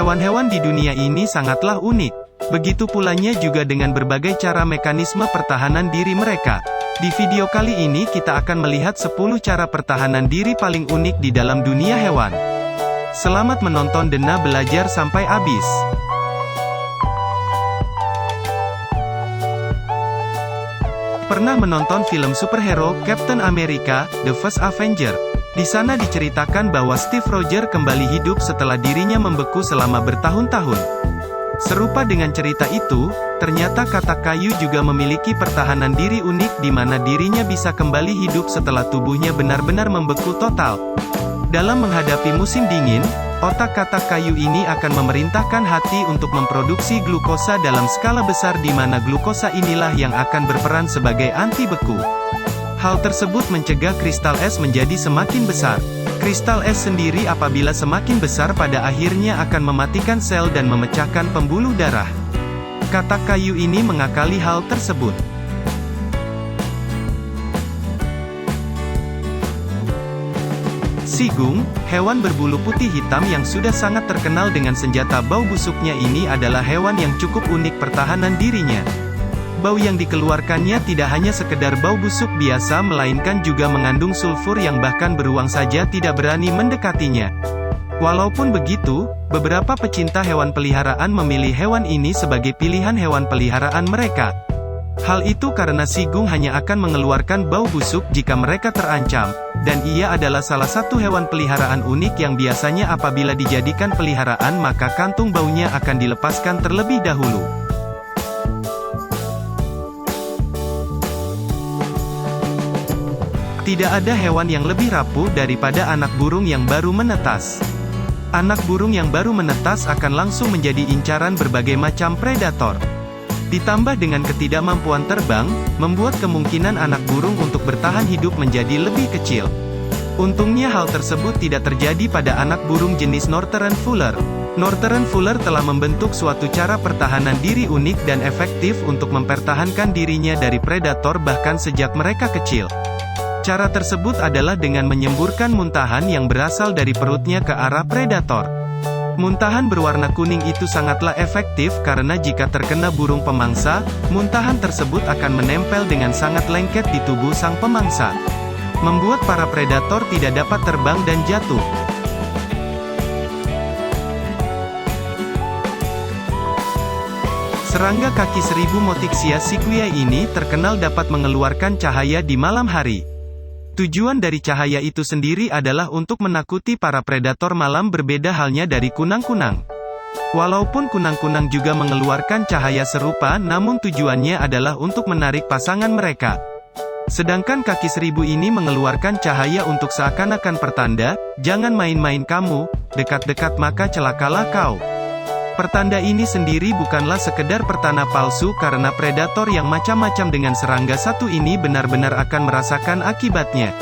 Hewan-hewan di dunia ini sangatlah unik. Begitu pulanya juga dengan berbagai cara mekanisme pertahanan diri mereka. Di video kali ini kita akan melihat 10 cara pertahanan diri paling unik di dalam dunia hewan. Selamat menonton Dena belajar sampai habis. Pernah menonton film superhero Captain America: The First Avenger? Di sana diceritakan bahwa Steve Rogers kembali hidup setelah dirinya membeku selama bertahun-tahun. Serupa dengan cerita itu, ternyata katak kayu juga memiliki pertahanan diri unik di mana dirinya bisa kembali hidup setelah tubuhnya benar-benar membeku total. Dalam menghadapi musim dingin, otak katak kayu ini akan memerintahkan hati untuk memproduksi glukosa dalam skala besar di mana glukosa inilah yang akan berperan sebagai anti beku. Hal tersebut mencegah kristal es menjadi semakin besar. Kristal es sendiri apabila semakin besar pada akhirnya akan mematikan sel dan memecahkan pembuluh darah. Katak kayu ini mengakali hal tersebut. Sigung, hewan berbulu putih hitam yang sudah sangat terkenal dengan senjata bau busuknya ini adalah hewan yang cukup unik pertahanan dirinya. Bau yang dikeluarkannya tidak hanya sekedar bau busuk biasa melainkan juga mengandung sulfur yang bahkan beruang saja tidak berani mendekatinya. Walaupun begitu, beberapa pecinta hewan peliharaan memilih hewan ini sebagai pilihan hewan peliharaan mereka. Hal itu karena sigung hanya akan mengeluarkan bau busuk jika mereka terancam, dan ia adalah salah satu hewan peliharaan unik yang biasanya apabila dijadikan peliharaan maka kantung baunya akan dilepaskan terlebih dahulu. Tidak ada hewan yang lebih rapuh daripada anak burung yang baru menetas. Anak burung yang baru menetas akan langsung menjadi incaran berbagai macam predator. Ditambah dengan ketidakmampuan terbang, membuat kemungkinan anak burung untuk bertahan hidup menjadi lebih kecil. Untungnya hal tersebut tidak terjadi pada anak burung jenis Northern Fuller. Northern Fuller telah membentuk suatu cara pertahanan diri unik dan efektif untuk mempertahankan dirinya dari predator bahkan sejak mereka kecil. Cara tersebut adalah dengan menyemburkan muntahan yang berasal dari perutnya ke arah predator. Muntahan berwarna kuning itu sangatlah efektif karena jika terkena burung pemangsa, muntahan tersebut akan menempel dengan sangat lengket di tubuh sang pemangsa, membuat para predator tidak dapat terbang dan jatuh. Serangga kaki seribu Motyxia sequoiae ini terkenal dapat mengeluarkan cahaya di malam hari. Tujuan dari cahaya itu sendiri adalah untuk menakuti para predator malam berbeda halnya dari kunang-kunang. Walaupun kunang-kunang juga mengeluarkan cahaya serupa namun tujuannya adalah untuk menarik pasangan mereka. Sedangkan kaki seribu ini mengeluarkan cahaya untuk seakan-akan pertanda, jangan main-main kamu, dekat-dekat maka celakalah kau. Pertanda ini sendiri bukanlah sekedar pertanda palsu karena predator yang macam-macam dengan serangga satu ini benar-benar akan merasakan akibatnya.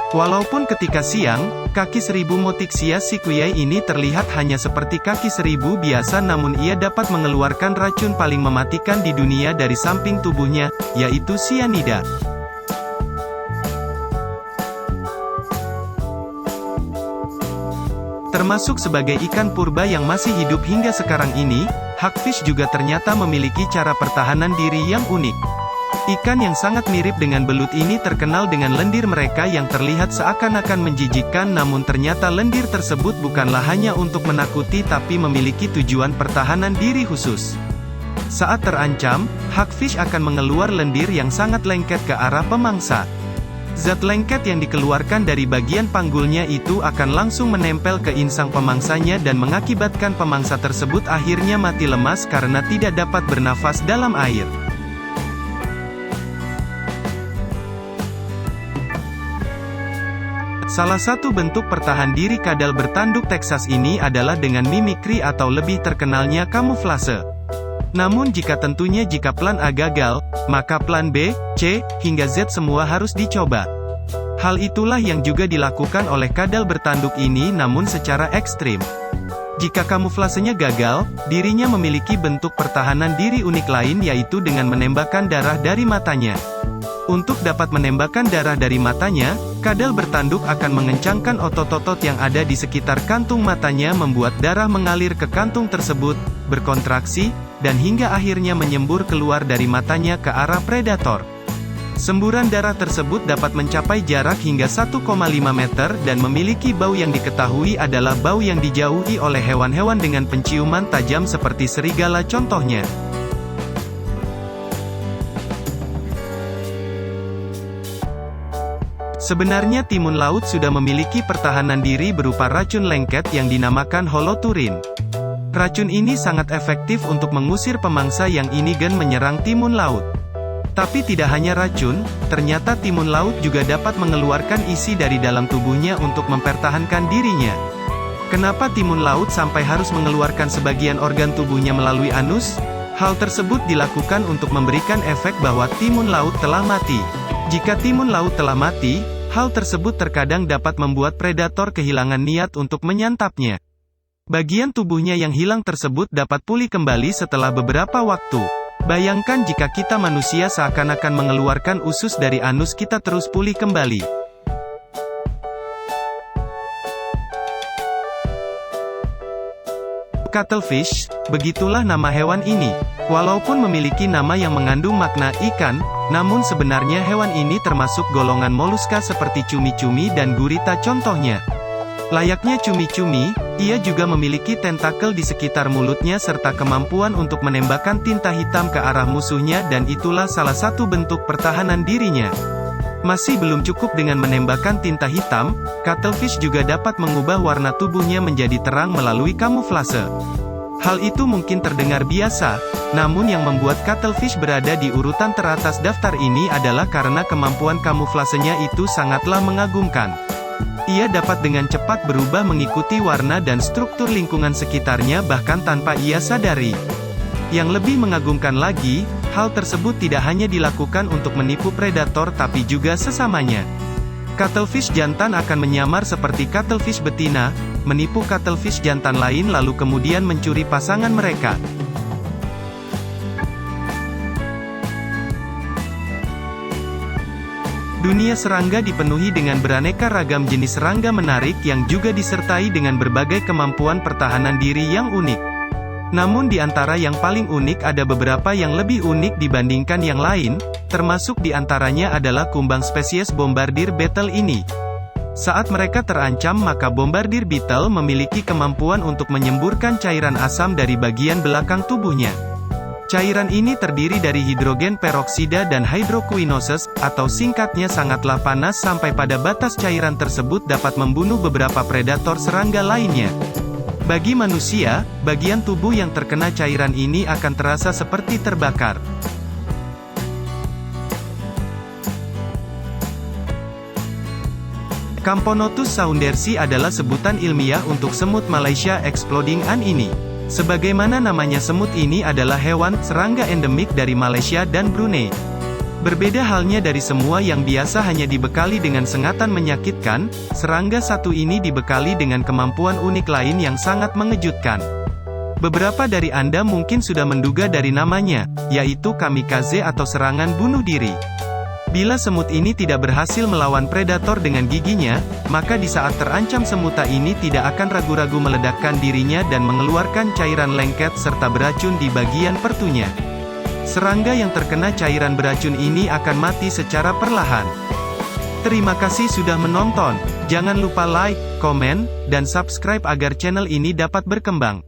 Walaupun ketika siang, kaki seribu Motyxia sequoiae ini terlihat hanya seperti kaki seribu biasa namun ia dapat mengeluarkan racun paling mematikan di dunia dari samping tubuhnya, yaitu cyanida. Termasuk sebagai ikan purba yang masih hidup hingga sekarang ini, hagfish juga ternyata memiliki cara pertahanan diri yang unik. Ikan yang sangat mirip dengan belut ini terkenal dengan lendir mereka yang terlihat seakan-akan menjijikkan namun ternyata lendir tersebut bukanlah hanya untuk menakuti tapi memiliki tujuan pertahanan diri khusus. Saat terancam, hagfish akan mengeluar lendir yang sangat lengket ke arah pemangsa. Zat lengket yang dikeluarkan dari bagian panggulnya itu akan langsung menempel ke insang pemangsanya dan mengakibatkan pemangsa tersebut akhirnya mati lemas karena tidak dapat bernafas dalam air. Salah satu bentuk pertahan diri kadal bertanduk Texas ini adalah dengan mimikri atau lebih terkenalnya kamuflase. Namun jika plan A gagal, maka plan B, C, hingga Z semua harus dicoba. Hal itulah yang juga dilakukan oleh kadal bertanduk ini namun secara ekstrim. Jika kamuflasenya gagal, dirinya memiliki bentuk pertahanan diri unik lain yaitu dengan menembakkan darah dari matanya. Untuk dapat menembakkan darah dari matanya, kadal bertanduk akan mengencangkan otot-otot yang ada di sekitar kantung matanya membuat darah mengalir ke kantung tersebut, berkontraksi, dan hingga akhirnya menyembur keluar dari matanya ke arah predator. Semburan darah tersebut dapat mencapai jarak hingga 1,5 meter dan memiliki bau yang diketahui adalah bau yang dijauhi oleh hewan-hewan dengan penciuman tajam seperti serigala contohnya. Sebenarnya timun laut sudah memiliki pertahanan diri berupa racun lengket yang dinamakan holoturin. Racun ini sangat efektif untuk mengusir pemangsa yang ingin menyerang timun laut. Tapi tidak hanya racun, ternyata timun laut juga dapat mengeluarkan isi dari dalam tubuhnya untuk mempertahankan dirinya. Kenapa timun laut sampai harus mengeluarkan sebagian organ tubuhnya melalui anus? Hal tersebut dilakukan untuk memberikan efek bahwa timun laut telah mati. Jika timun laut telah mati, hal tersebut terkadang dapat membuat predator kehilangan niat untuk menyantapnya. Bagian tubuhnya yang hilang tersebut dapat pulih kembali setelah beberapa waktu. Bayangkan jika kita manusia seakan-akan mengeluarkan usus dari anus kita terus pulih kembali. Cuttlefish, begitulah nama hewan ini. Walaupun memiliki nama yang mengandung makna ikan, namun sebenarnya hewan ini termasuk golongan moluska seperti cumi-cumi dan gurita contohnya. Layaknya cumi-cumi, ia juga memiliki tentakel di sekitar mulutnya serta kemampuan untuk menembakkan tinta hitam ke arah musuhnya dan itulah salah satu bentuk pertahanan dirinya. Masih belum cukup dengan menembakkan tinta hitam, cuttlefish juga dapat mengubah warna tubuhnya menjadi terang melalui kamuflase. Hal itu mungkin terdengar biasa, namun yang membuat cuttlefish berada di urutan teratas daftar ini adalah karena kemampuan kamuflasenya itu sangatlah mengagumkan. Ia dapat dengan cepat berubah mengikuti warna dan struktur lingkungan sekitarnya bahkan tanpa ia sadari. Yang lebih mengagumkan lagi, hal tersebut tidak hanya dilakukan untuk menipu predator tapi juga sesamanya. Cuttlefish jantan akan menyamar seperti cuttlefish betina, menipu cuttlefish jantan lain lalu kemudian mencuri pasangan mereka. Dunia serangga dipenuhi dengan beraneka ragam jenis serangga menarik yang juga disertai dengan berbagai kemampuan pertahanan diri yang unik. Namun di antara yang paling unik ada beberapa yang lebih unik dibandingkan yang lain, termasuk di antaranya adalah kumbang spesies bombardier beetle ini. Saat mereka terancam maka bombardier beetle memiliki kemampuan untuk menyemburkan cairan asam dari bagian belakang tubuhnya. Cairan ini terdiri dari hidrogen peroksida dan hydroquinones, atau singkatnya sangatlah panas sampai pada batas cairan tersebut dapat membunuh beberapa predator serangga lainnya. Bagi manusia, bagian tubuh yang terkena cairan ini akan terasa seperti terbakar. Camponotus saundersi adalah sebutan ilmiah untuk semut Malaysia exploding ant ini. Sebagaimana namanya, semut ini adalah hewan serangga endemik dari Malaysia dan Brunei. Berbeda halnya dari semua yang biasa hanya dibekali dengan sengatan menyakitkan, serangga satu ini dibekali dengan kemampuan unik lain yang sangat mengejutkan. Beberapa dari Anda mungkin sudah menduga dari namanya, yaitu kamikaze atau serangan bunuh diri. Bila semut ini tidak berhasil melawan predator dengan giginya, maka di saat terancam semuta ini tidak akan ragu-ragu meledakkan dirinya dan mengeluarkan cairan lengket serta beracun di bagian pertunya. Serangga yang terkena cairan beracun ini akan mati secara perlahan. Terima kasih sudah menonton. Jangan lupa like, komen, dan subscribe agar channel ini dapat berkembang.